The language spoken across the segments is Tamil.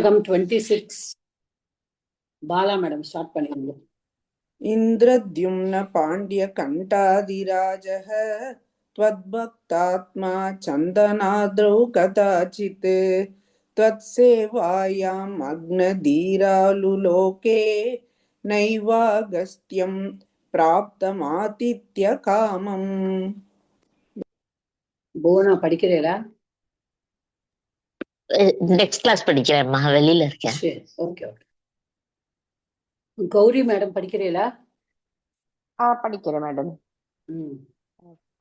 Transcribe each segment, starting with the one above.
Come 26. Bala madam, start பண்ணிருங்க. इन्द्रद्युम्न पाण्ड्यकण्ठाधिराजः त्वद्भक्तात्मा चन्दनाद्रौ कदाचित् त्वत्सेवायाम् अग्नधीरालुलोके नैवागस्त्यं प्राप्तमातिथ्यकामम्. போனா படிக்கிறீங்களா? நெக்ஸ்ட் கிளாஸ் படிக்கிறேன், வெளியில இருக்கேன். சரி, ஓகே ஓகே. கௌரி மேடம் படிக்கிறீங்களா? படிக்கிறேன் மேடம்.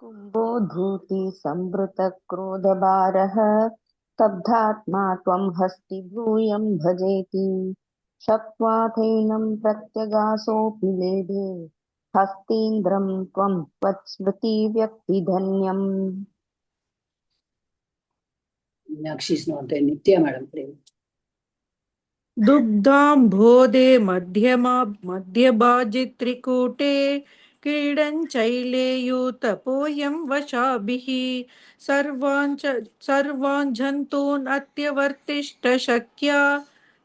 कुम्भोद्धूति संवृत क्रोध बारः स्तब्धात्मा त्वं हस्ति भूयं भजेति शक्त्वाथैनं प्रत्यगासोऽपि लेभे हस्तीन्द्रं त्वं त्वत्स्मृति व्यक्तिधन्यम्. नित्या मैडम दुग्धाम्भोदे मध्यभाजित्रिकूटे क्रीडञ्चैलेयूतपोऽयं वशाभिः सर्वान् जन्तून् अत्यवर्तिष्ठ शक्या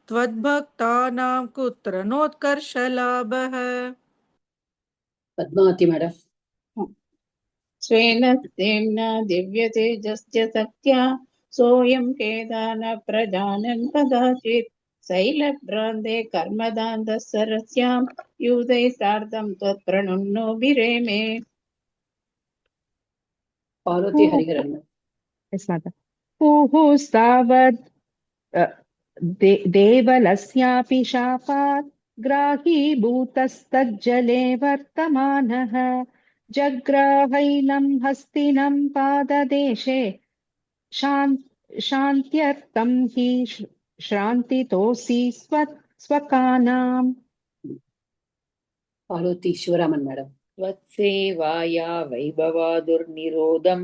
त्वद्भक्तानां कुत्र नोत्कर्षलाभः. पद्मावती मैडम. स्वेन तेम्ना दिव्यतेजस्य सत्या सोऽयं केदान प्रजानन् कदाचित् शैलभ्रान्ते कर्मदान्तः सरस्यां यूतैः सार्धं त्वत्प्रणुन्नो विरेमे. पार्वती हरिहरन्. पुहुस्तावत् देवलस्यापि शापात् ग्राहीभूतस्तज्जले वर्तमानः जग्राहैनं हस्तिनं पाददेशे शान्त्यर्थं हि श्रान्तितोऽसि स्वकानाम्. पार्वती शिवरामन् मैडम. वत्सेवाया वैभवादुर्निरोधं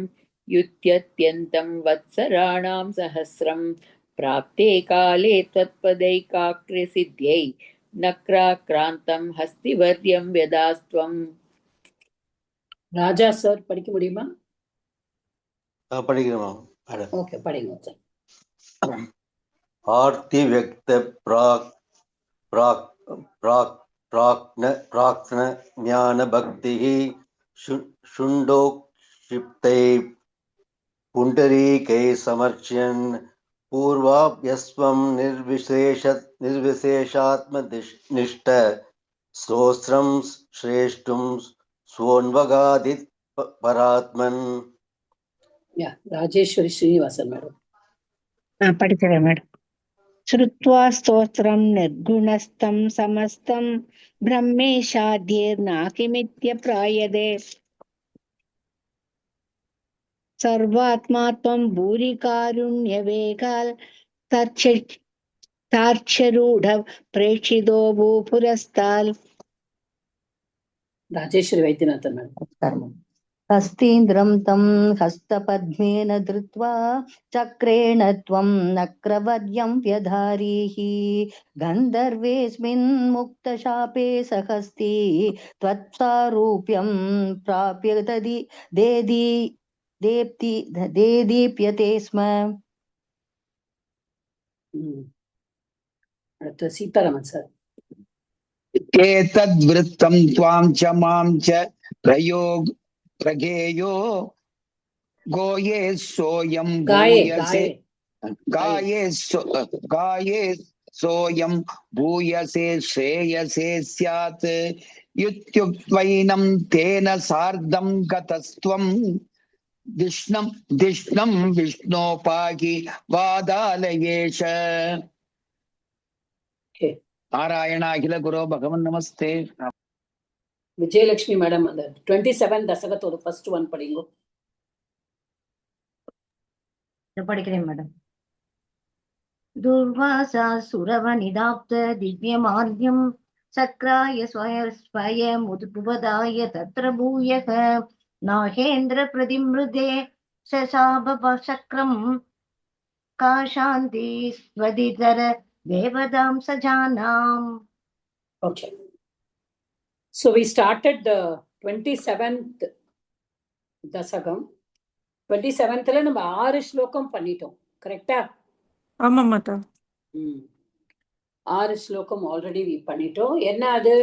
युत्यत्यन्तं वत्सराणां सहस्रं प्राप्ते काले त्वत्पदैकाग्र्यसिद्ध्यै नक्राक्रान्तं हस्तिवर्यं व्यदास्त्वम्. ராஜா சார் படிக்க முடியுமா? படிக்கிறோம் மேடம். ஓகே படிங்க சார். ஆர்த்தி व्यक्त प्राक्न ज्ञान भक्तिः शुण्डोक्षिप्तै पुण्डरीकै समर्च्यन् पूर्वाभ्यस्वं निर्विशेषात्मनिष्ठ स्तोत्रं श्रेष्ठुं स्वोन्वगादित् परात्मन्. ராஜேஸ்வரி ஸ்ரீனிவாசன் மேடம். படிக்கிறேன் மேடம். श्रुत्वा स्तोत्रं निर्गुणस्थं समस्तं ब्रह्मेशाद्यैर्नाकिमित्यप्रायते सर्वात्मा त्वं भूरिकारुण्यवेगाल् तार्क्ष्यरूढ प्रेक्षितो भूपुरस्ताल्. ராஜேஸ்வரி வைத்தியநாதன் மேடம். हस्तीन्द्रं तं हस्तपद्मेन धृत्वा चक्रेण त्वं नक्रवर्यं व्यधारीः गन्धर्वेऽस्मिन् मुक्तशापे सहस्ती त्वत्सारूप्यं प्राप्य देदीप्यते स्म. सीतारामन् सर. एतद्वृत्तं त्वां च मां च प्रगेयो गोये सोऽयं सोऽयं भूयसे श्रेयसे स्यात् युत्युक्त्वैनं तेन सार्धं गतस्त्वं दिष्णं विष्णोपाहि वादालयेश. नारायण अखिल गुरो भगवन् नमस्ते. விஜயலட்சுமி மேடம் அந்த 27 தசகத்தோட ஃபர்ஸ்ட் ஒன் படிங்க. படிக்கிறேன் மேடம். दुर्वासा सुरवनिदाप्त दिव्यमार्ग्यं सक्राय स्वयमुद्भुवदाय तत्र भूयः नाहेन्द्र प्रतिमृदे शशाभशक्रं काशान्ति स्वदितर देवदां सजानाम्. Okay. So we started the 27th தசகம். 27th நம்ம 6 ஸ்லோகம் பண்ணிட்டோம். கரெக்டா? ஆமா மாதா. 6 ஸ்லோகம் ஆல்ரெடி பண்ணிட்டோம். என்ன அது?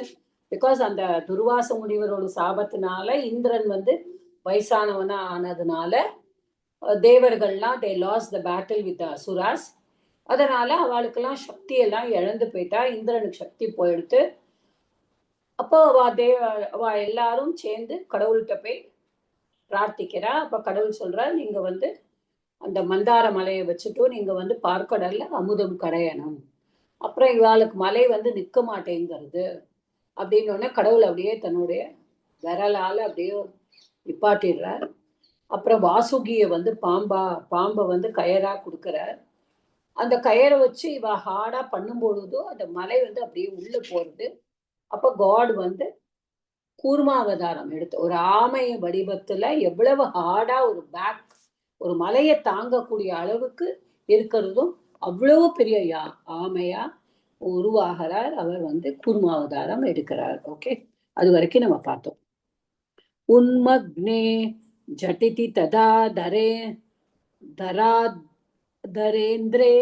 பிகாஸ் அந்த துர்வாச முனிவரோட சாபத்தினால இந்திரன் வந்து வயசானவனா ஆனதுனால தேவர்கள்லாம் they lost the battle with the asuras. அதனால அவளுக்கெல்லாம் சக்தி எல்லாம் இழந்து போயிட்டா. இந்திரனுக்கு சக்தி போயிடுத்து. அப்போ அவ எல்லாரும் சேர்ந்து கடவுள்கிட்ட போய் பிரார்த்திக்கிறா. அப்ப கடவுள் சொல்றார், நீங்க வந்து அந்த மந்தார மலையை வச்சுட்டு நீங்க வந்து பார்க்கடல்ல அமுதம் கடையணும். அப்புறம் இவாளுக்கு மலை வந்து நிற்க மாட்டேங்கிறது அப்படின்னு கடவுள் அப்படியே தன்னுடைய விரலால அப்படியே நிப்பாட்டிடுறார். அப்புறம் வாசுகிய வந்து பாம்பை வந்து கயரா கொடுக்குறார். அந்த கயரை வச்சு இவ ஹார்டா பண்ணும்பொழுதோ அந்த மலை வந்து அப்படியே உள்ள போறது. அப்ப காட் வந்து கூர்மாவதாரம் எடுத்து ஒரு ஆமை வடிவத்துல எவ்வளவு ஹார்டா ஒரு மலையை தாங்கக்கூடிய அளவுக்கு இருக்கிறதும் அவ்வளவு பெரிய ஆமையா உருவாகிறார். அவர் வந்து கூர்மாவதாரம் எடுக்கிறார். ஓகே, அது வரைக்கும் நம்ம பார்த்தோம். உன்மக்னே ஜட்டிதி ததா தரேந்திரே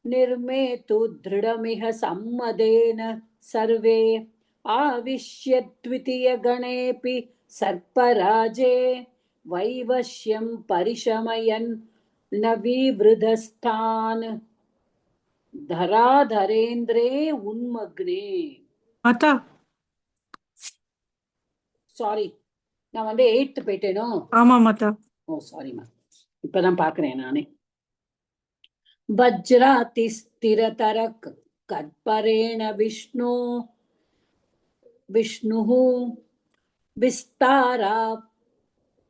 நிர்மேது திருடமிக சம்மதேன சர்வே ஆவிஷ்யத்விதிய கணேபி சர்ப்பராஜே வைவஷ்யம் பரிஷமயன் நவிவ்ருதஸ்தான் தராதரேந்திரே உன்மக்னே. மாதா சாரி, நான் வந்து 8th போயிட்டேனோ? ஆமா மாதா. ஓ சாரிமா, இப்பதான் பாக்குறேன் நானே. வஜ்ராதி ஸ்திரதர கற்பரேண விஷ்ணு விஸ்தாரா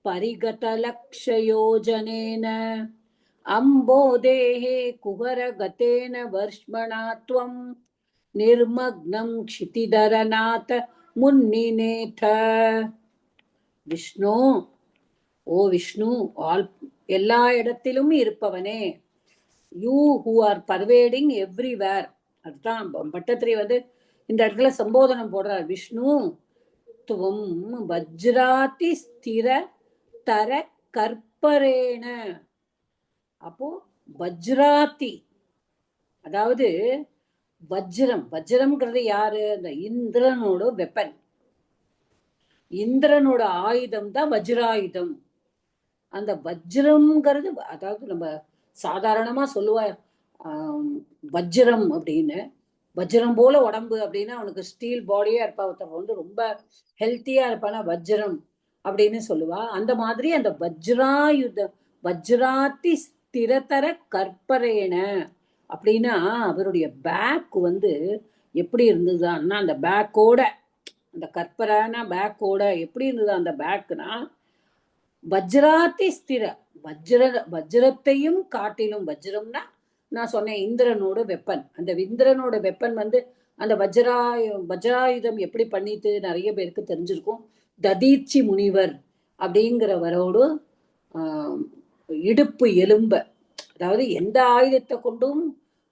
பரிகதலக்ஷயோஜனேன அம்போதேஹே குஹரகதேன வர்ஷ்மணா த்வம் நிர்மக்னம் க்ஷிதிதரநாத முன்னிநேத. விஷ்ணு, ஓ விஷ்ணு, எல்லா இடத்திலும் இருப்பவனே, you who are pervading everywhere. அதுதான் பட்டத்திரி வந்து இந்த இடத்துல சம்போதனம் போடுறார். விஷ்ணு துவம் வஜ்ராதி ஸ்திர தர கற்பரேண. அப்போ வஜ்ராதி, அதாவது வஜ்ரம்ங்கிறது யாரு? அந்த இந்திரனோட வெப்பன், இந்திரனோட ஆயுதம் தான் வஜ்ராயுதம். அந்த வஜ்ரம்ங்கிறது, அதாவது நம்ம சாதாரணமா சொல்லுவா வஜ்ரம் அப்படின்னு, வஜ்ரம் போல உடம்பு அப்படின்னா அவனுக்கு ஸ்டீல் பாடியா இருப்பா. ஒருத்தவங்க வந்து ரொம்ப ஹெல்த்தியா இருப்பானா வஜ்ரம் அப்படின்னு சொல்லுவா. அந்த மாதிரி அந்த வஜ்ராதி ஸ்திரதர கற்பரேன அப்படின்னா அவருடைய பேக் வந்து எப்படி இருந்ததுன்னா, அந்த பேக்கோட, அந்த கற்பரான பேக்கோட எப்படி இருந்தது அந்த பேக்குனா, வஜ்ராதி ஸ்திர, வஜ்ரத்தையும் காட்டிலும், வஜ்ரம்னா நான் சொன்னேன் இந்திரனோட வெப்பன். அந்த இந்திரனோட வெப்பன் வந்து அந்த வஜ்ராயுதம் எப்படி பண்ணிட்டு நிறைய பேருக்கு தெரிஞ்சிருக்கும். ததீச்சி முனிவர் அப்படிங்கிறவரோடு இடுப்பு எலும்ப, அதாவது எந்த ஆயுதத்தை கொண்டும்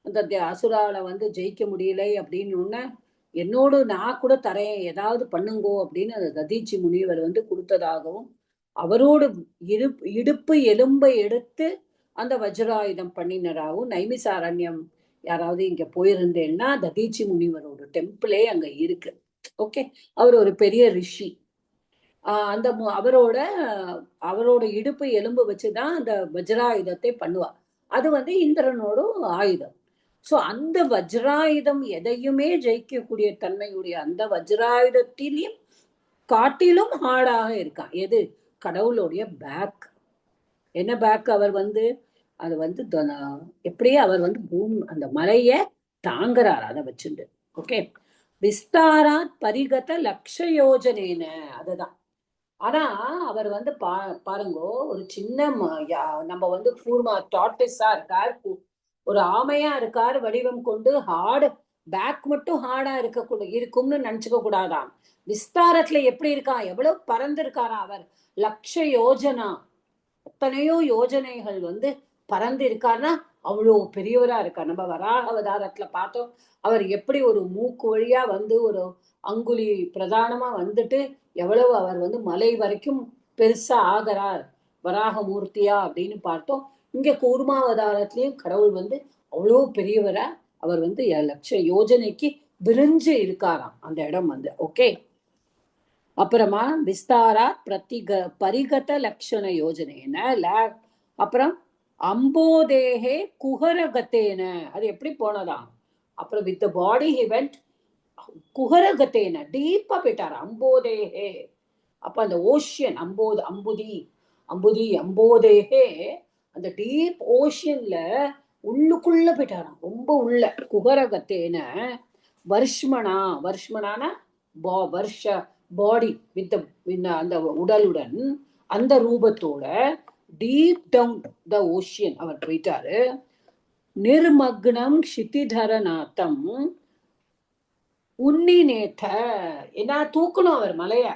அந்த அசுரால வந்து ஜெயிக்க முடியலை அப்படின்னு என்னோடு நான் கூட தரேன், ஏதாவது பண்ணுங்கோ அப்படின்னு அந்த ததீச்சி முனிவர் வந்து கொடுத்ததாகவும், அவரோடு இடுப்பு எலும்பை எடுத்து அந்த வஜ்ராயுதம் பண்ணினராகவும், நைமிசாரண்யம் யாராவது இங்க போயிருந்தேன்னா ததீச்சி முனிவரோட டெம்பிளே அங்க இருக்கு. ஓகே, அவர் ஒரு பெரிய ரிஷி. அந்த அவரோட இடுப்பு எலும்பு வச்சுதான் அந்த வஜ்ராயுதத்தை பண்ணுவா. அது வந்து இந்திரனோட ஆயுதம். சோ அந்த வஜ்ராயுதம் எதையுமே ஜெயிக்கக்கூடிய தன்மையுடைய அந்த வஜ்ராயுதத்திலையும் காட்டிலும் ஹார்டாக இருக்கான். எது? கடவுளுடைய பேக். என்ன பேக்? அவர் வந்து அது வந்து எப்படியே அவர் வந்து அந்த மலைய தாங்குறார் அதை வச்சுட்டு. ஓகே, விஸ்தாராத் பரிகத லக்ஷயோஜனேன, அதுதான். ஆனா அவர் வந்து பாருங்கோ, ஒரு சின்ன நம்ம வந்து கூர்மா டார்டிஸா இருக்கார், ஒரு ஆமையா இருக்கார் வடிவம் கொண்டு. ஹார்டு பேக் மட்டும் ஹார்டா இருக்கும்னு நினைச்சுக்க கூடாதாம். விஸ்தாரத்துல எப்படி இருக்கான், எவ்வளவு பறந்து இருக்காரா அவர். லக்ஷ யோஜனா, எத்தனையோ யோஜனைகள் வந்து பறந்து இருக்காருன்னா அவ்வளோ பெரியவரா இருக்கார். நம்ம வராக அவதாரத்துல பார்த்தோம், அவர் எப்படி ஒரு மூக்கு வழியா வந்து ஒரு அங்குலி பிரதானமா வந்துட்டு எவ்வளவு அவர் வந்து மலை வரைக்கும் பெருசா ஆகிறார் வராக மூர்த்தியா அப்படின்னு பார்த்தோம். இங்க கூர்மாவதாரத்திலையும் கடவுள் வந்து அவ்வளோ பெரியவரா அவர் வந்து 1,00,000 யோஜனைக்கு விரிஞ்சு இருக்காராம் அந்த இடம் வந்து. ஓகே, அப்புறமா விஸ்தாரா பரிகத லட்சண யோஜனை. அப்புறம் அம்போதேகே குஹரகத்தேன, அது எப்படி போனதாம். அப்புறம் வித் பாடி ஹி வெண்ட் குஹரகத்தேன, டீப்பா போயிட்டாரு. அம்போதேகே, அப்ப அந்த ஓஷியன் அம்போதேகே, அந்த டீப் ஓஷியன்ல உள்ளுக்குள்ள போயிட்டாராம், ரொம்ப உள்ள. குஹரகத்தேன வருஷ்மனான வருஷ பாடி வித் அந்த உடலுடன் அந்த ரூபத்தோட டீப் டவுன் த ஓஷியன் அவர் போயிட்டாரு. நிர்மக்னம் க்ஷிதிதரநாதம் உன்னி நேத்த, என்ன தூக்கணும் அவர் மலைய.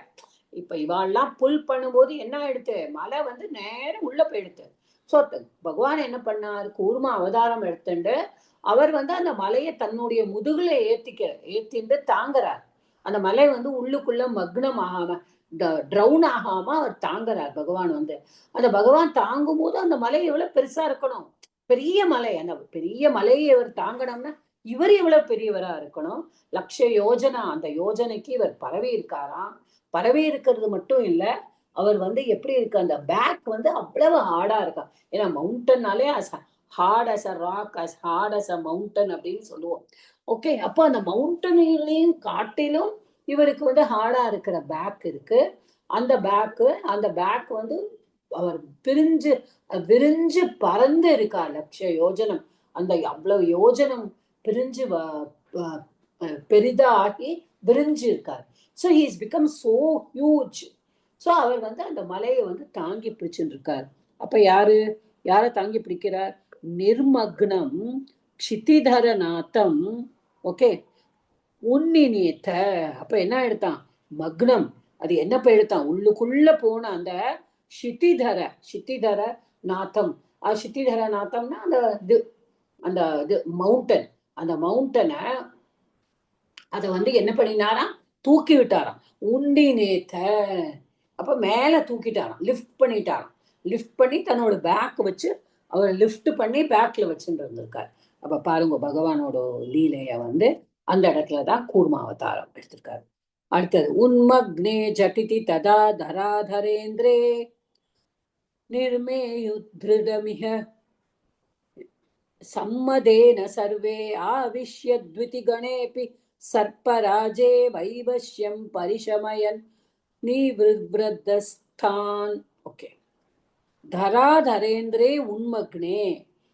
இப்ப இவாள்லாம் புல் பண்ணும்போது என்ன ஆயிடுத்து, மலை வந்து நேரம் உள்ள போயிடுத்து. சோ பகவான் என்ன பண்ணாரு, கூர்ம அவதாரம் எடுத்துட்டு அவர் வந்து அந்த மலையை தன்னுடைய முதுகுல ஏத்திட்டு தாங்குறார். அந்த மலை வந்து உள்ளுக்குள்ள மக்னம் ஆகாம ட்ரவுன் ஆகாம அவர் தாங்குறார் பகவான் வந்து. அந்த பகவான் தாங்கும் போது அந்த மலை எவ்வளவு பெருசா இருக்கணும், பெரிய மலை. அந்த பெரிய மலையை இவர் தாங்கணும்னா இவர் எவ்வளவு பெரியவரா இருக்கணும். 1,00,000 யோஜனா, அந்த யோஜனைக்கு இவர் பரவி இருக்காராம். பரவி இருக்கிறது மட்டும் இல்ல, அவர் வந்து எப்படி இருக்கு, அந்த பேக் வந்து அவ்வளவு ஹார்டா இருக்கா. ஏன்னா மவுண்டன்னாலே hard as a rock, as hard as a mountain அப்படின்னு சொல்லுவோம். ஓகே, அப்போ அந்த மவுண்டனையும் காட்டிலும் இவருக்கு வந்து ஹார்டா இருக்கிற பேக் இருக்கு. அந்த பேக் வந்து அவர் விரிஞ்சு பறந்து இருக்கா 1,00,000 யோஜனம். அந்த அவ்வளவு யோஜனம் பிரிஞ்சு பெரிதாகி விரிஞ்சு இருக்கார். So he is become so huge. So அவர் வந்து அந்த மலையை வந்து தாங்கி பிடிச்சுட்டு இருக்கார். அப்ப யாரை தாங்கி பிடிக்கிறார், நிர்மக்னம் க்ஷிதிதரநாதம். ஓகே, உன்னிநேத்த, அப்ப என்ன எடுத்தான், மக்னம், அது என்ன எடுத்தான், உள்ளுக்குள்ள போன அந்த சித்திதர நாத்தம். சித்திதர நாத்தம்னா அந்த மவுண்டன், அந்த மவுண்டனை அத வந்து என்ன பண்ணினாராம், தூக்கி விட்டாராம். உண்டி நேத்த, அப்ப மேல தூக்கிட்டாராம், லிஃப்ட் பண்ணிட்டாராம். லிஃப்ட் பண்ணி தன்னோட பேக் வச்சு அவர் லிஃப்ட் பண்ணி பேக்ல வச்சுட்டு இருந்திருக்காரு. அப்ப பாருங்க பகவானோட லீலைய வந்து அந்த இடத்துலதான் கூர்மாவதாரம் எடுத்திருக்காரு. அடுத்தது உன்மக்னே ஜட்டிதி ததா தராதரேந்திரே நிர்மேயுத்ருடமிஹ சம்மதேன சர்வே ஆவிஷ்யத்விதி கணேபி சர்ப்பராஜே வைவஷ்யம் பரிஷமயன் நிவ்ருத்ரதஸ்தான். ஓகே, தராதரேந்திரே உன்மக்னே.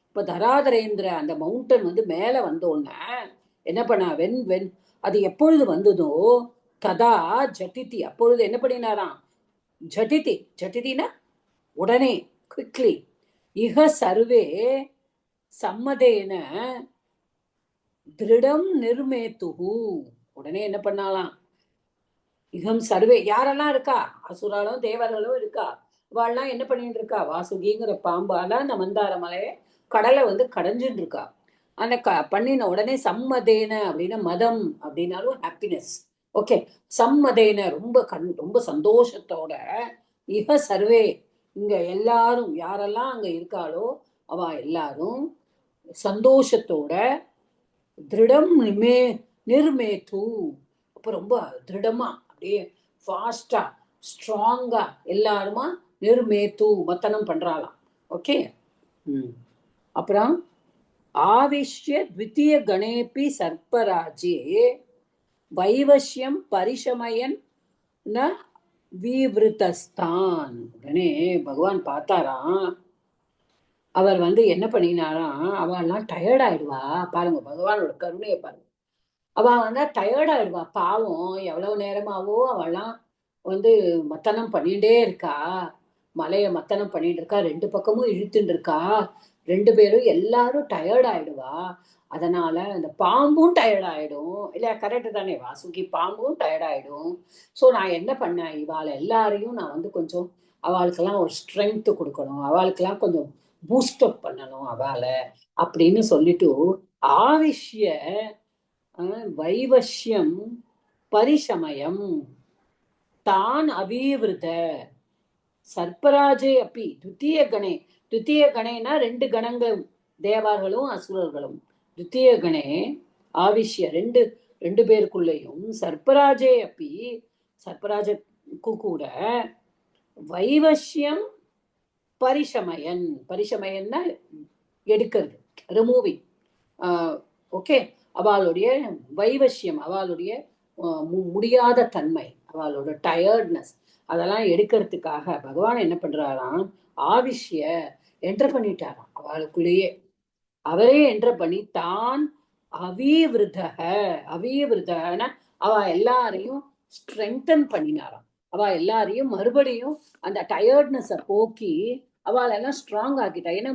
இப்ப தராதரேந்திர அந்த மவுண்டன் வந்து மேல வந்தோன்னா என்ன பண்ணா, வென் அது எப்பொழுது வந்ததோ ததா ஜட்டிதி, அப்பொழுது என்ன பண்ணினாராம், ஜட்டிதினா உடனே, குவிக்லி. இஹ சர்வே சம்மதேன திருடம் நிர்மேத்துஹு, உடனே என்ன பண்ணாலாம், இகம் சர்வே, யாரெல்லாம் இருக்கா, அசுராலும் தேவர்களும் இருக்கா, அவள்லாம் என்ன பண்ணிட்டு இருக்கா, வாசுகிங்கிற பாம்பால அந்த மந்தார மலையை கடலை வந்து கடைஞ்சுட்டு இருக்கா. அந்த பண்ணின உடனே சம்மதேன அப்படின்னா மதம் அப்படின்னாலும் ஹாப்பினஸ். ஓகே, சம்மதேன ரொம்ப சந்தோஷத்தோட, இக சர்வே, இங்க எல்லாரும் யாரெல்லாம் அங்க இருக்காளோ அவ எல்லாரும் சந்தோஷத்தோட, திருடம் நிர்மேத்து, அப்ப ரொம்ப திருடமா அப்படியே ஃபாஸ்டா ஸ்ட்ராங்கா எல்லாருமா நிர்மேத்து மத்தனம் பண்றாளாம். ஓகே, அப்புறம் ஆவிஷ்ய த்விதீய கணேபி சர்ப்பராஜே வைவஷ்யம் பரிஷமயன் ந விவ்ருதஸ்தான். உடனே பகவான் பார்த்தாராம், அவர் வந்து என்ன பண்ணினாராம், அவெல்லாம் டயர்ட் ஆயிடுவா. பாருங்க பகவானோட கருணையை பாருங்க. அவ வந்து டயர்ட் ஆயிடுவா, பாவம், எவ்வளவு நேரமாவோ அவெல்லாம் வந்து மத்தனம் பண்ணிட்டே இருக்கா, மலைய மத்தனம் பண்ணிட்டு இருக்கா, 2 பக்கமும் இழுத்துட்டு இருக்கா, 2 பேரும் எல்லாரும் டயர்ட் ஆயிடுவா. அதனால அந்த பாம்பும் டயர்ட் ஆயிடும் இல்லையா, கரெக்டு தானே வாசுகி, பாம்பும் டயர்ட் ஆயிடும். ஸோ நான் என்ன பண்ணேன், இவாளை எல்லாரையும் நான் வந்து கொஞ்சம் அவளுக்கெல்லாம் ஒரு ஸ்ட்ரென்த் கொடுக்கணும், அவளுக்கெல்லாம் கொஞ்சம் பூஸ்டப் பண்ணணும் அவளை அப்படின்னு சொல்லிட்டு ஆவிஷ்ய வைவஷ்யம் பரிசமயம் தான் அவிவிருத சர்ப்பராஜே அப்பி துத்திய கணேனா 2 கணங்கள், தேவார்களும் அசுரர்களும் தித்தியகணே ஆவிஷ்ய ரெண்டு பேருக்குள்ளேயும் சர்ப்பராஜே அப்பி சர்ப்பராஜக்கு கூட வைவஷ்யம் பரிசமயன்னா எடுக்கிறது, ரிமூவிங். ஓகே, அவளுடைய வைவஷ்யம், அவளுடைய முடியாத தன்மை, அவளோட டயர்ட்னஸ், அதெல்லாம் எடுக்கிறதுக்காக பகவான் என்ன பண்றாராம், ஆவிஷ்ய என்டர் பண்ணிட்டாராம் அவளுக்குள்ளேயே. அவரே என்டர் பண்ணி தான் அவிவிருதன அவ எல்லாரையும் ஸ்ட்ரெங்தன் பண்ணினாராம். அவ எல்லாரையும் மறுபடியும் அந்த டயர்ட்னஸை போக்கி அவளெல்லாம் ஸ்ட்ராங் ஆக்கிட்டா. ஏன்னா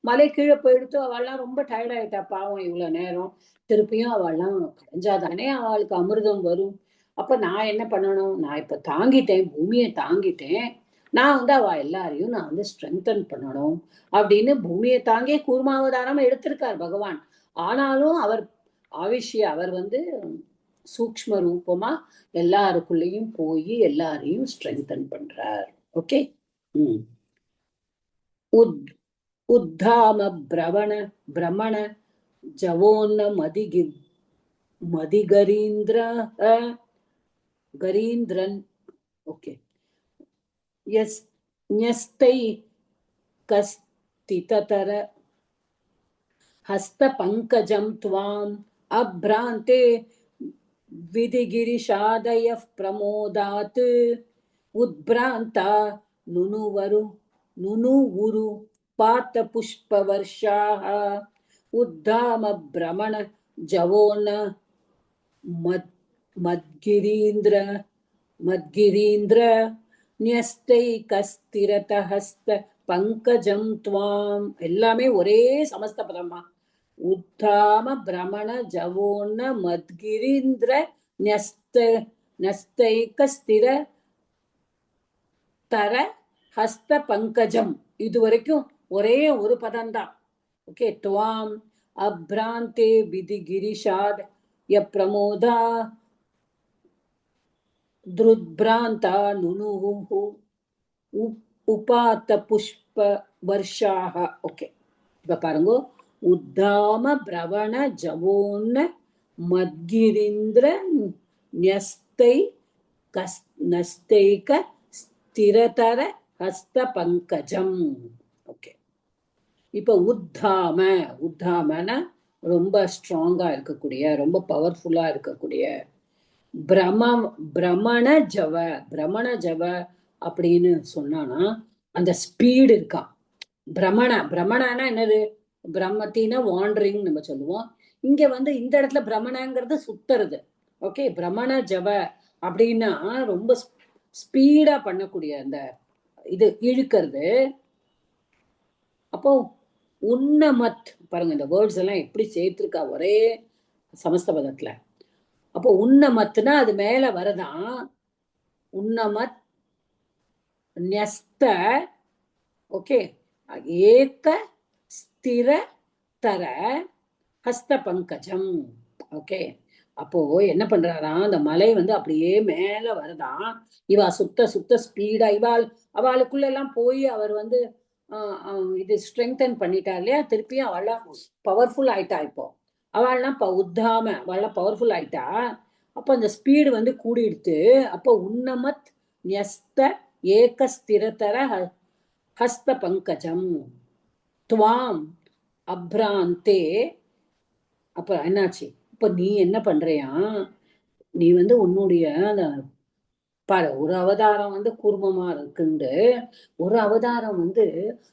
மலை கீழே போயிடுத்து, அவள்லாம் ரொம்ப டயர்ட் ஆயிட்டா பாவம். இவ்வளவு நேரம் திருப்பியும் அவள்லாம் கடைஞ்சாதானே அவளுக்கு அமிர்தம் வரும். அப்ப நான் என்ன பண்ணணும், நான் இப்ப தாங்கிட்டேன், பூமியை தாங்கிட்டேன், நான் அவ எல்லாரையும் நான் ஸ்ட்ரெங்தன் பண்ணணும் அப்படின்னு பூமியை தாங்கே கூர்மாவதாரம் எடுத்திருக்கார் பகவான். ஆனாலும் அவர் அவர் சூக்ஷ்ம ரூபமா எல்லாருக்குள்ளேயும் போய் எல்லாரையும் ஸ்ட்ரெங்தன் பண்றார். ஓகே. உத்தாம பிரமண ஜவோன்ன கரீந்திரன். ஓகே. ஞஸ்தை கஸ்திதர ஹஸ்த பங்கஜம் துவாம் அப்ராந்தே விதிகிரிஷாதய பிரமோதாத் உத்பிராந்தா நுனுவுரு பாத்த புஷ்பவர்ஷாஹ உத்தாம பிரமண ஜவோன மத்கிரீந்திர ந்யஸ்தை கஸ்திரத ஹஸ்த பங்கஜம் துவாம். எல்லாமே ஒரே சமஸ்த பதமா. உத்தாம பிரமண ஜவோன்ன மத்கிரீந்திர நஸ்தைகஸ்திர தர ஹஸ்த பங்கஜம். இது வரைக்கும் ஒரே ஒரு பதம்தான். ஓகே. துவாம் அப்ராந்தே விதிகிரிஷாத் யப்ரமோதா துருத்பிராந்தா நுனுஹு உபாத்த புஷ்ப வர்ஷாஹ. ஓகே, இப்ப பாருங்க. உத்தாம பிரவண ஜவோன்ன மத்கிரீந்திர நஸ்தைக ஸ்திரதர ஹஸ்த பங்கஜம். ஓகே. இப்ப உத்தாமன ரொம்ப ஸ்ட்ராங்கா இருக்கக்கூடிய, ரொம்ப பவர்ஃபுல்லா இருக்கக்கூடிய. பிரமண ஜவ அப்படின்னு சொன்னானா அந்த ஸ்பீடு இருக்கான். பிரமணனா என்னது, பிரம்மத்தின வாண்டரிங் நம்ம சொல்லுவோம். இங்க இந்த இடத்துல பிரமணங்கிறது சுத்துறது. ஓகே. பிரமண ஜவ அப்படின்னா ரொம்ப ஸ்பீடா பண்ணக்கூடிய அந்த இது இழுக்கிறது. அப்போ உன்னமத் பாருங்க, இந்த வேர்ட்ஸ் எல்லாம் எப்படி சேர்த்திருக்கா ஒரே சமஸ்த பதத்துல. அப்போ உன்னமத்னா அது மேல வரதான். உன்னமத் ந்யஸ்த. ஓகே. ஏக ஸ்திர தர ஹஸ்த பங்கஜம். ஓகே. அப்போ என்ன பண்றாராம், அந்த மலை அப்படியே மேல வருதான். இவா சுத்த ஸ்பீடா அவளுக்குள்ள எல்லாம் போய் அவர் இது ஸ்ட்ரெங்தன் பண்ணிட்டா இல்லையா. திருப்பியும் அவள்லாம் பவர்ஃபுல் ஆயிட்டா. இப்போ அவள்லாம் உத்தாம அவள்லாம் பவர்ஃபுல் ஆயிட்டா. அப்போ அந்த ஸ்பீடு கூடிடுத்து. அப்போ உன்னமத் ந்யஸ்த ஏக ஸ்திரதர ஹஸ்த பங்கஜம் துவாம் அப்ராந்தே. அப்ப என்னாச்சு, இப்ப நீ என்ன பண்றியா, நீ உன்னுடைய அந்த பாரு, ஒரு அவதாரம் கூர்மமா இருக்குண்டு, ஒரு அவதாரம்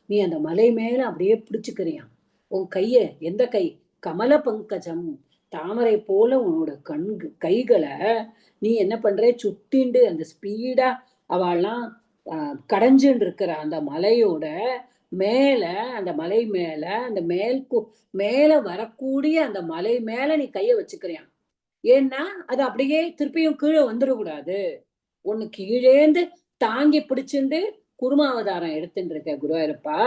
நீ அந்த மலை மேல அப்படியே பிடிச்சுக்கிறியான். உன் கைய, எந்த கை, கமல பங்கஜம், தாமரை போல உன்னோட கைகளை நீ என்ன பண்ற, சுத்திண்டு அந்த ஸ்பீடா அவள்லாம் கடைஞ்சுன்னு இருக்கிற அந்த மலையோட மேல, அந்த மலை மேல, அந்த மேல வரக்கூடிய அந்த மலை மேல நீ கைய வச்சுக்கிறியான். ஏன்னா அது அப்படியே திருப்பியும் கீழே வந்துடக்கூடாது. ஒண்ணு கீழேந்து தாங்கி பிடிச்சுண்டு குருமாவதாரம் எடுத்துட்டு இருக்க குருவாயிருப்பா.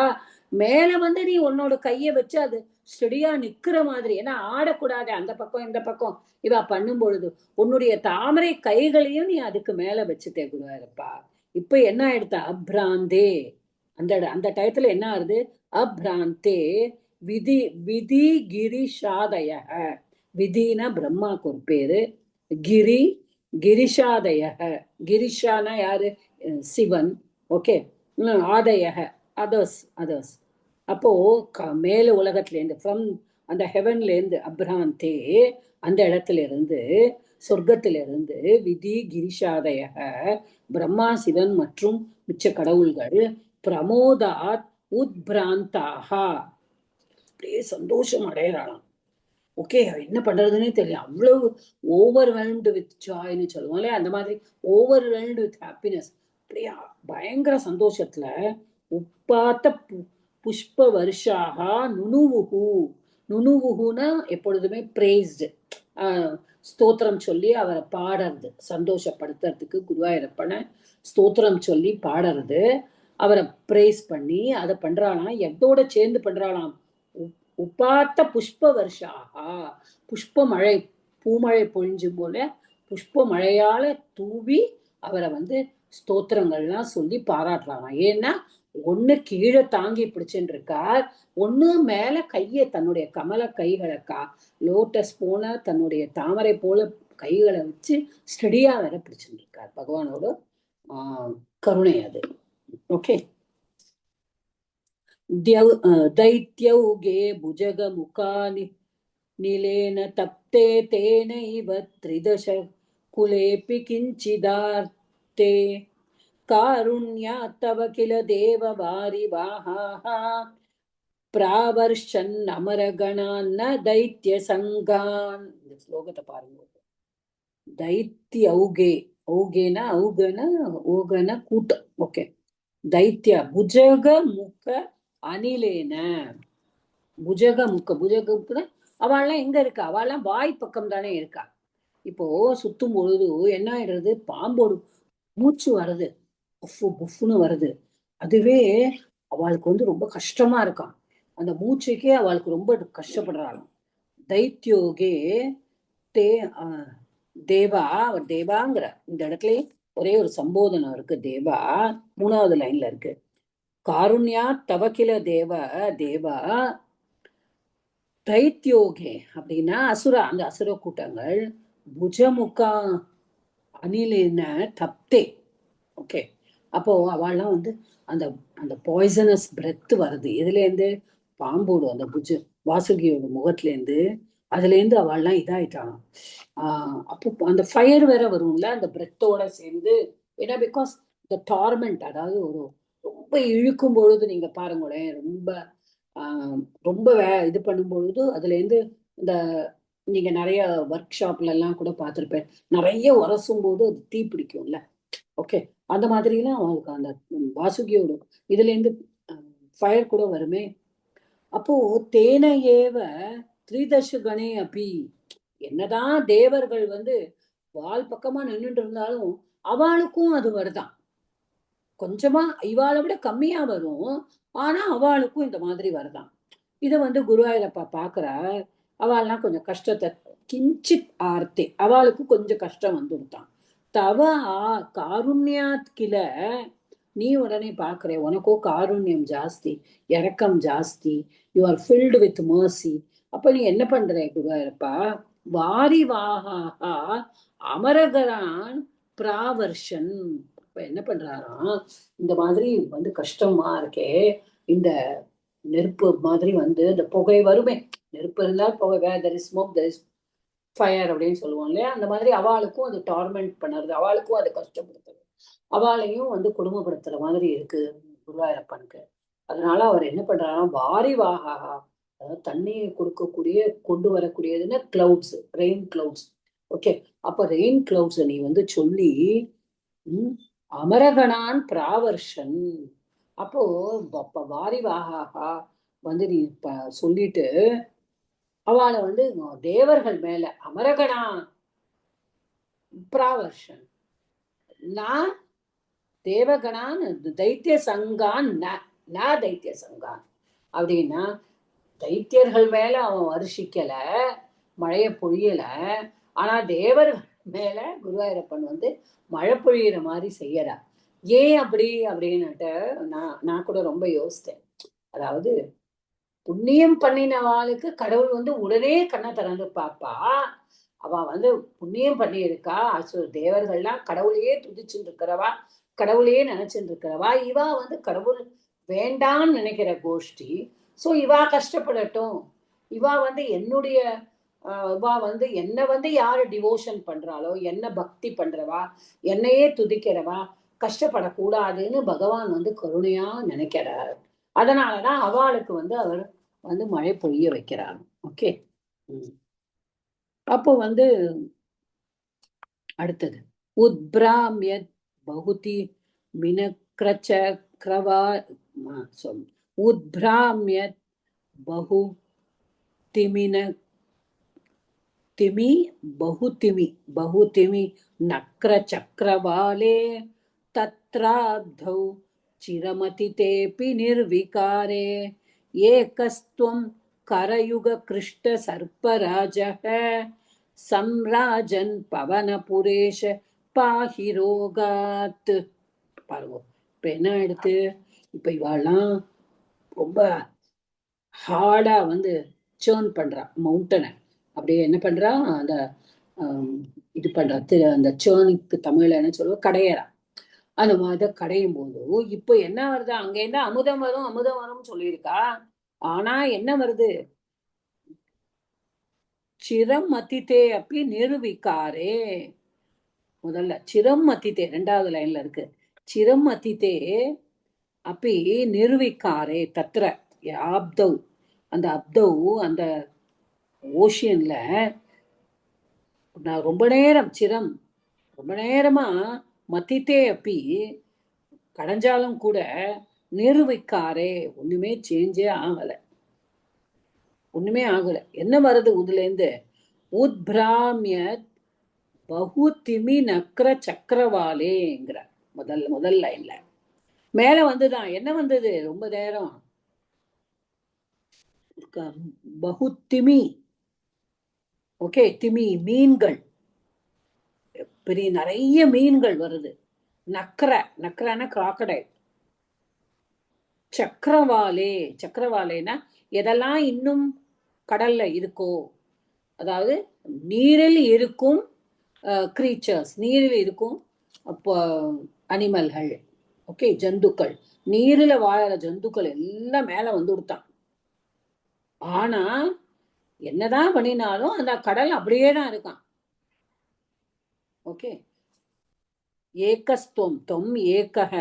மேல நீ உன்னோட கைய வச்சு அது ஸ்டெடியா நிக்கிற மாதிரி, ஏன்னா ஆடக்கூடாது அந்த பக்கம் இந்த பக்கம் இவா பண்ணும் பொழுது உன்னுடைய தாமரை கைகளையும் நீ அதுக்கு மேல வச்சுட்டே குருவாயிருப்பா. இப்ப என்ன ஆயிடுத்த, அப்ராந்தே, அந்த டயத்துல என்ன ஆகுது, அப்ராந்தே விதி விதி கிரிஷாதய. விதினா பிரம்மாக்கு ஒரு பேரு. கிரி கிரிஷாதய. கிரிஷானா யாரு? சிவன். ஓகே. ஆதய அதர்ஸ் அதர்ஸ். அப்போ மேல உலகத்துல இருந்து ஃப்ரம் அந்த ஹெவன்ல இருந்து அப்ராந்தே அந்த இடத்துல இருந்து சொர்க்கத்திலிருந்து விதி கிரிஷாதய பிரம்மா சிவன் மற்றும் மிச்ச கடவுள்கள் பிரமோதாத் உத்பிராந்தாக அப்படியே சந்தோஷம் அடையறாளாம். ஓகே, என்ன பண்றதுன்னே தெரியல. அவ்வளவு ஓவர்வெல்ம்டு வித் ஜாய்னு சொல்லுவோம்ல, அந்த மாதிரி ஓவர்வெல்ம்டு வித் ஹாப்பினஸ். அப்படியே பயங்கர சந்தோஷத்துல உப்பாத்த புஷ்ப வருஷாக நுணுவுகு. நுணுவுகுனா எப்பொழுதுமே பிரேஸ்டு, ஸ்தோத்திரம் சொல்லி அவரை பாடுறது, சந்தோஷப்படுத்துறதுக்கு குருவாயூரப்பனை ஸ்தோத்திரம் சொல்லி பாடுறது, அவரை பிரேஸ் பண்ணி அதை பண்றாளாம். எதோட சேர்ந்து பண்றாளாம்? உப்பாத்த புஷ்ப வருஷாகா, புஷ்ப மழை, பூமழை பொழிஞ்சு போல புஷ்ப மழையால தூவி அவரை ஸ்தோத்திரங்கள்லாம் சொல்லி பாராட்டுறாங்க. ஏன்னா ஒண்ணு கீழே தாங்கி பிடிச்சுட்டு இருக்கார், ஒண்ணு மேல கையை தன்னுடைய கமல கைகளை லோட்டஸ் போல தன்னுடைய தாமரை போல கைகளை வச்சு ஸ்டெடியா வேற பிடிச்சுட்டு இருக்கார். பகவானோட கருணை அது. ஓகே. दैत्यौगे भुजगमुखानि नीलेन तप्ते तेनैव त्रिदश कुलेऽपि किञ्चिदार्ते कारुण्यात् तव किल देववारिवाहाः प्रावर्षन्नमरगणान् न दैत्यसङ्गान्. இந்த ஸ்லோகத்தை பாருங்க. दैत्यौगे, औगेना औगன ஓகன கூட்டம். ஓகே. दैत्य भुजग मुख அணிலேன. புஜக முக்க, புஜக முக்குனா அவள்லாம் எங்க இருக்கா? அவள்லாம் வாய் பக்கம் தானே இருக்கா. இப்போ சுத்தும் பொழுது என்ன ஆயிடுறது? பாம்போடு மூச்சு வருது, புஃபு புஃப்னு வருது. அதுவே அவளுக்கு ரொம்ப கஷ்டமா இருக்கான். அந்த மூச்சுக்கே அவளுக்கு ரொம்ப கஷ்டப்படுறாள். தைத்தியோகே தே தேவா, அவர் தேவாங்கிற இந்த இடத்துல ஒரே ஒரு சம்போதனம் இருக்கு. தேவா 3வது லைன்ல இருக்கு. காருண்யா தவக்கில தேவ தேவா தைத்தியோகே அப்படின்னா அசுரா, அந்த அசுர கூட்டங்கள் புஜமுகா அணிலின தப்தே. ஓகே. அப்போ அவள்லாம் அந்த அந்த பாய்சனஸ் பிரெத் வருது. இதுல இருந்து பாம்போடு அந்த வாசுகியோட முகத்துல இருந்து அதுல இருந்து அவள்லாம் இதாயிட்டாளாம். அப்போ அந்த ஃபயர் வேற வரும்ல அந்த பிரெத்தோட சேர்ந்து. ஏன்னா பிகாஸ் த டார்மெண்ட், அதாவது ஒரு ரொம்ப இழுக்கும் பொழுது நீங்க பாருங்களேன், ரொம்ப ரொம்ப இது பண்ணும் பொழுது அதுல இருந்து இந்த நீங்க நிறைய ஒர்க் ஷாப்ல எல்லாம் கூட பார்த்திருப்பேன், நிறைய உரசும் போது அது தீ பிடிக்கும்ல. ஓகே. அந்த மாதிரிலாம் அவங்களுக்கு அந்த வாசுகியோட இதுல இருந்து ஃபயர் கூட வருமே. அப்போ தேனையேவ திரிதசுகணே அப்பி, என்னதான் தேவர்கள் வால் பக்கமா நின்றுட்டு இருந்தாலும் அவளுக்கும் அது வருதான். கொஞ்சமா இவாளை விட கம்மியா வரும், ஆனா அவளுக்கும் இந்த மாதிரி வருதான். இதை குருவாயூரப்பா பாக்குறார். அவள்லாம் கொஞ்சம் கஷ்டத்தை கிஞ்சித் ஆர்த்தே, அவளுக்கு கொஞ்சம் கஷ்டம் வந்துடுத்தான். தவ காருண்யாத் கில, நீ உடனே பாக்குற, உனக்கோ காருண்யம் ஜாஸ்தி, இரக்கம் ஜாஸ்தி, you are filled with mercy. அப்ப நீ என்ன பண்ற குருவாயூரப்பா? வாரி வாஹா அமரகரான் பிராவர்ஷன். என்ன பண்றாராம், இந்த மாதிரி கஷ்டமா இருக்கே, இந்த நெருப்பு மாதிரி இந்த புகை வருமே, நெருப்பு இருந்தால் புகை, there is smoke there is fire அப்படின்னு சொல்லுவோம் இல்லையா, அந்த மாதிரி அவளுக்கும் அது டார்மெண்ட் பண்ணுறது, அவளுக்கும் அது கஷ்டப்படுத்துறது, அவளையும் கொடுமைப்படுத்துற மாதிரி இருக்கு குருவாயூரப்பனுக்கு. அதனால அவர் என்ன பண்றாராம், வாரி வாகா, அதாவது தண்ணியை கொடுக்கக்கூடிய கொண்டு வரக்கூடியதுன்னா கிளவுட்ஸ், ரெயின் கிளவுட்ஸ். ஓகே. அப்ப ரெயின் கிளவுட்ஸ் நீ சொல்லி அமரகணான் பிராவர்ஷன். அப்போ வாரி வாகா நீ சொல்லிட்டு அவளை தேவர்கள் மேல அமரகணா பிராவர்ஷன், நான் தேவகணான் தைத்திய சங்கான் ந தைத்திய சங்கான் அப்படின்னா தைத்தியர்கள் மேல அவன் வருஷிக்கல, மழைய பொழியல, ஆனா தேவர்கள் மேல குருவாயூரப்பன் மழை பொழியிற மாதிரி செய்யறா. ஏன் அப்படி அப்படின்னுட்டு நான் கூட ரொம்ப யோசித்தேன். அதாவது புண்ணியம் பண்ணினவாளுக்கு கடவுள் வந்து உடனே கண்ணை திறந்து பாப்பா. அவ வந்து புண்ணியம் பண்ணியிருக்கா. தேவர்கள்லாம் கடவுளையே துதிச்சுட்டு இருக்கிறவா, கடவுளையே நினைச்சுட்டு இருக்கிறவா. இவா வந்து கடவுள் வேண்டான்னு நினைக்கிற கோஷ்டி. சோ இவா கஷ்டப்படட்டும். இவா வந்து என்னுடைய இவா வந்து என்ன வந்து யாரு டிவோஷன் பண்றாளோ, என்ன பக்தி பண்றவா, என்னையே துதிக்கிறவா கஷ்டப்படக்கூடாதுன்னு பகவான் வந்து கருணையா நினைக்கிறார். அதனாலதான் அவளுக்கு வந்து அவர் வந்து மழை பொழிய வைக்கிறாங்க. ஓகே. அப்போ வந்து அடுத்தது உத்பிராமியத் பகுதி மினக்ரச்சக்ரவா உத்பிராமியத் பகு திமின திமி பகுதிமி நக்ர சக்கரவாலே தத்ராப்தௌ சிரமதிதேபி நிர்விகாரே ஏகஸ்த்வம் கரயுக கிருஷ்ட சர்ப்பராஜः சம்ராஜன் பவனபுரேஷ பாஹிரோகாத். பாருங்க இப்ப என்ன எடுத்து, இப்ப இவாள்லாம் ரொம்ப ஹார்டா வந்து சேர்ன் பண்றா மவுண்டனை. அப்படியே என்ன பண்றா, அந்த இது பண்றா, அந்த சேர்னுக்கு தமிழ்ல என்ன சொல்லுவோம், கடையறா. அந்த மாதிரி கடையும் போது இப்போ என்ன வருது, அங்கேருந்து அமுதம் வரும்னு சொல்லியிருக்கா. ஆனா என்ன வருது, சிரம் மதித்தே அப்படி நிர்விகாரே. முதல்ல சிரம் மதித்தே, 2வது லைன்ல இருக்கு. சிரம் மதித்தே அப்படி நிர்விகாரே தத்ர ஆப்தவ். அந்த அப்தவ் அந்த ஓஷியன்ல நான் ரொம்ப நேரம் சிரம் ரொம்ப நேரமா மதித்தே அப்படி கடைஞ்சாலும் கூட நிர்விகாரே ஒண்ணுமே சேஞ்சே ஆகல, ஒண்ணுமே ஆகல. என்ன வருது இதுல இருந்து, உத்பிராமியத் பகுதிமி நக்ர சக்கரவாலேங்கிற முதல் லைன்ல மேல வந்துதான் என்ன வந்தது, ரொம்ப நேரம் பகுத்திமி. ஓகே, திமி மீன்கள், பெரிய நிறைய மீன்கள் வருது. நக்கரான கிராக்கடைல். சக்கரவாலேனா எதெல்லாம் இன்னும் கடல்ல இருக்கோ, அதாவது நீரில் இருக்கும் கிரீச்சர்ஸ், நீரில் இருக்கும் அப்போ அனிமல்கள், ஓகே, ஜந்துக்கள், நீரில வாழற ஜந்துக்கள் எல்லாம் மேல வந்து கொடுத்தான். ஆனா என்னதான் பண்ணினாலும் அந்த கடல் அப்படியே தான் இருக்கான். ஓகே. ஏகஸ்துவம் தொம் ஏகஹ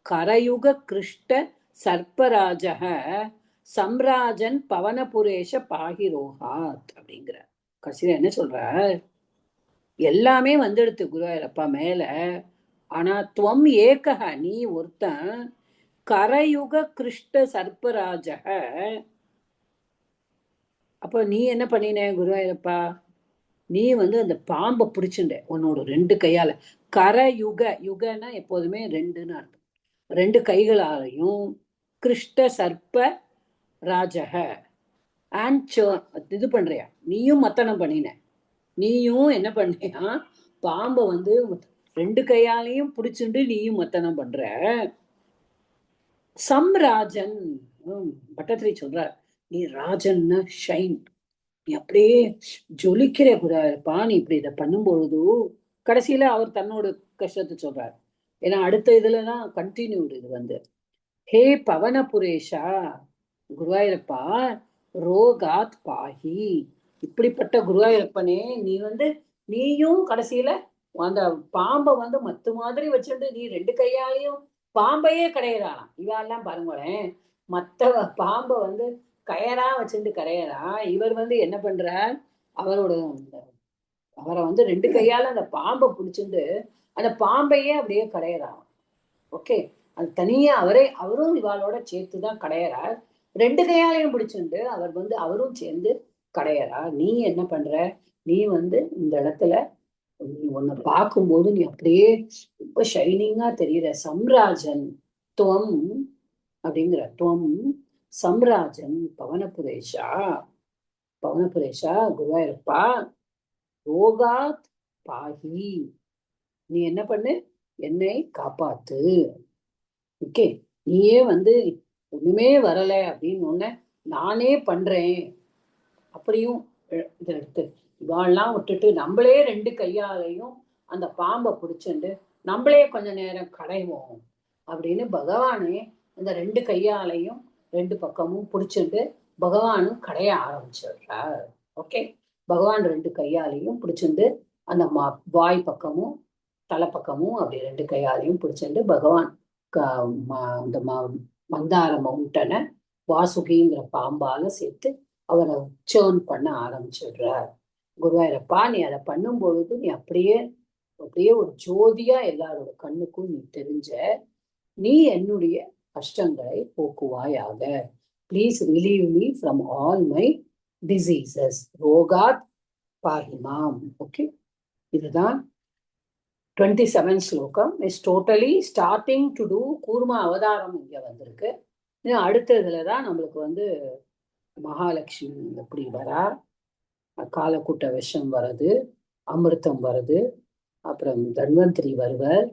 கரயுக கிருஷ்ட சர்ப்பராஜக சம்ராஜன் பவனபுரேஷ பாகிரோகாத் அப்படிங்கிற கடைசியில என்ன சொல்ற, எல்லாமே வந்துடுத்து குருவாயூரப்பா மேல. ஆனா துவம் ஏகஹ நீ ஒருத்தன், கரயுக கிருஷ்ட சர்ப்பராஜக. அப்போ நீ என்ன பண்ணின குருவாயூரப்பா, நீ வந்து அந்த பாம்பை பிடிச்சுட்ட உன்னோட 2 கையால. யுகனா எப்போதுமே 2ன்னு அர்த்தம். 2 கைகளாலையும் கிருஷ்ட சர்ப்ப ராஜக அண்ட் இது பண்றியா, நீயும் மத்தனம் பண்ணின. நீயும் என்ன பண்ணியா, பாம்பை வந்து 2 கையாலையும் பிடிச்சுண்டு நீயும் மத்தனம் பண்ற. சம்ராஜன் பட்டத்திரி சொல்ற, நீ ராஜன்னா ஷைன், நீ அப்படியே ஜொலிக்கிற குருவாயூரப்பா, நீ இப்படி இதை பண்ணும்பொழுது. கடைசியில அவர் தன்னோட கஷ்டத்தை சொல்றார். ஏன்னா அடுத்த இதுலதான் கண்டினியூடு இது வந்து, ஹே பவனபுரேஷா குருவாயூரப்பா ரோகாத் பாஹி. இப்படிப்பட்ட குருவாயூரப்பனே நீ வந்து, நீயும் கடைசியில அந்த பாம்பை வந்து மத்து மாதிரி வச்சுட்டு நீ 2 கையாலையும் பாம்பையே கடையிறாளாம். இவாள்லாம் பாருங்களேன், மத்த பாம்பை வந்து கயரா வச்சுட்டு கரையறா. இவர் வந்து என்ன பண்றார், அவரை வந்து 2 கையால அந்த பாம்பை பிடிச்சிட்டு அந்த பாம்பையே அப்படியே கடையறான். ஓகே, அது தனியா அவரும் இவாளோட சேர்த்துதான் கடையறார். 2 கையாலையும் பிடிச்சுண்டு அவர் வந்து அவரும் சேர்ந்து கடையறா. நீ என்ன பண்ற, நீ வந்து இந்த இடத்துல நீ உன்னை பார்க்கும்போது நீ அப்படியே ரொம்ப ஷைனிங்கா தெரியுற. சம்ராஜன் துவம் அப்படிங்கிற, துவம் சம்ராஜன் பவனபுரேஷா குருவாயூரப்பா ரோகாத் பாஹி, நீ என்ன பண்ணு, என்னை காப்பாத்து. ஓகே, நீயே வந்து ஒண்ணுமே வரல அப்படின்னு ஒன்ன நானே பண்றேன் அப்படியும் இதை எடுத்து இவாள்லாம் விட்டுட்டு நம்மளே 2 கையாலையும் அந்த பாம்பை பிடிச்சிட்டு நம்மளே கொஞ்ச நேரம் கடைவோம் அப்படின்னு பகவானே அந்த 2 கையாலையும் 2 பக்கமும் பிடிச்சிட்டு பகவானும் கடைய ஆரம்பிச்சிடுறார். ஓகே, பகவான் 2 கையாலையும் பிடிச்சிட்டு அந்த வாய் பக்கமும் தலை பக்கமும் அப்படி 2 கையாலையும் பிடிச்சிட்டு பகவான் அந்த மந்தார மவுண்டனை வாசுகிங்கிற பாம்பால சேர்த்து அவரை உச்சேர்ன் பண்ண ஆரம்பிச்சிடுறார். குருவாயூரப்பா, நீ அதை பண்ணும் பொழுது நீ அப்படியே ஒரு ஜோதியா எல்லாரோட கண்ணுக்கும் நீ தெரிஞ்ச, நீ என்னுடைய கஷ்டங்களை போக்குவாயாக. Please relieve me from all my diseases. ரோகாத் பாஹிமாம். ஓகே, இதுதான் 27 ஸ்லோகம். Is totally starting to do Kurma அவதாரம் இங்க வந்திருக்கு. அடுத்த இதுலதான் நம்மளுக்கு மகாலட்சுமி எப்படி வரா, காலக்கூட்ட விஷம் வருது, அமிர்தம் வருது, அப்புறம் தன்வந்திரி வருவர்,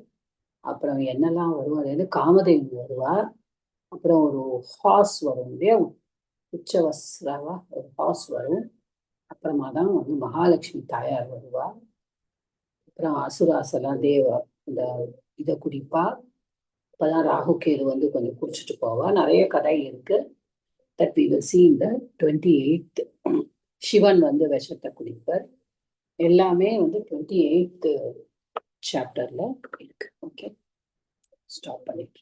அப்புறம் என்னெல்லாம் வரும், அது காமதேவி வருவார், அப்புறம் ஒரு ஹார்ஸ் வரும் இல்லையா, உச்சவஸ்ராவா ஒரு ஹார்ஸ் வரும், அப்புறமா தான் மகாலட்சுமி தாயார் வருவார், அப்புறம் அசுராசலாம் இந்த இதை குடிப்பா, இப்பதான் ராகுகேது கொஞ்சம் குடிச்சிட்டு போவா. நிறைய கதை இருக்கு. that we will see in the 28th. Sivan விஷத்தை குடிப்பார். எல்லாமே 28th சாப்டர்ல இருக்கு. ஓகே, ஸ்டாப் பண்ணிட்டு